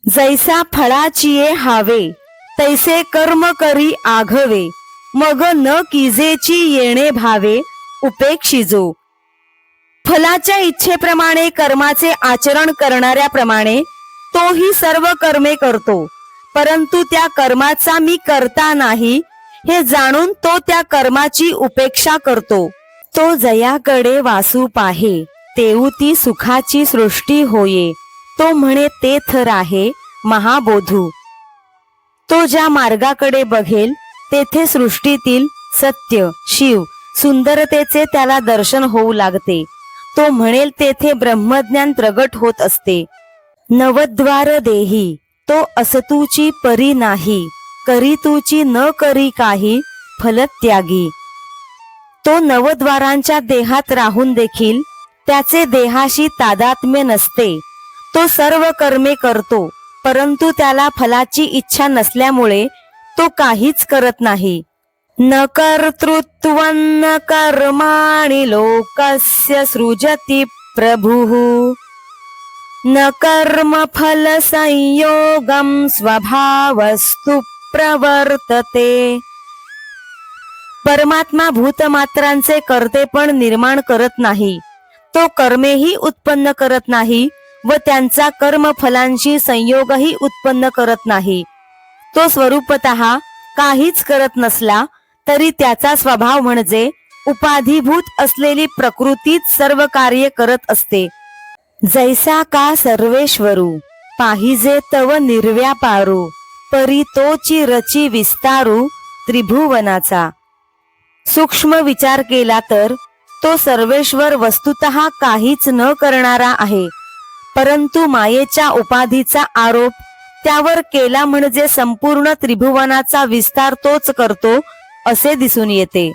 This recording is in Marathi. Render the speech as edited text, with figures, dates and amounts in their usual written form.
जैसा फळाचिये हावे तैसे कर्म करी आघवे, मग न किजेची येणे भावे उपेक्षिजो. फलाच्या इच्छेप्रमाणे कर्माचे आचरण करणाऱ्याप्रमाणे तोही सर्व कर्मे करतो, परंतु त्या कर्माचा मी करता नाही हे जाणून तो त्या कर्माची उपेक्षा करतो. तो जयाकडे वासू पाहे तेऊ ती सुखाची सृष्टी होये, तो म्हणे तेथ राहे महाबोधू. तो ज्या मार्गाकडे बघेल तेथे सृष्टीतील सत्य शिव सुंदरतेचे त्याला दर्शन होऊ लागते. तो म्हणेल तेथे ब्रह्मज्ञान प्रगट होत असते. नवद्वार देही तो असतूची परी नाही, करी तुची न करी काही फलत्यागी. तो नवद्वारांच्या देहात राहून देखील त्याचे देहाशी तादात्म्य नसते. तो सर्व कर्मे करतो, परंतु त्याला फलाची इच्छा नसल्यामुळे तो काहीच करत नाही. न कर्तृत्वं न कर्माणि लोकस्य सृजति प्रभुः, न कर्मफल संयोगं स्वभावस्तु प्रवर्तते. परमात्मा भूतमात्रांचे कर्तेपण निर्माण करत नाही, तो कर्मेही उत्पन्न करत नाही व त्यांचा कर्मफलांशी संयोगही उत्पन्न करत नाही. तो स्वरूपतः काहीच करत नसला तरी त्याचा स्वभाव म्हणजे उपाधिभूत असलेली प्रकृतीच सर्व कार्य करत असते. जैसा का सर्वेश्वरू पाहिजे तव निर्व्यापारू, परी तोची रची विस्तारू त्रिभुवनाचा. सूक्ष्म विचार केला तर तो सर्वेश्वर वस्तुतः काहीच न करणारा आहे, परंतु मायेच्या उपाधीचा आरोप त्यावर केला म्हणजे संपूर्ण त्रिभुवनाचा विस्तार तोच करतो असे दिसून येते.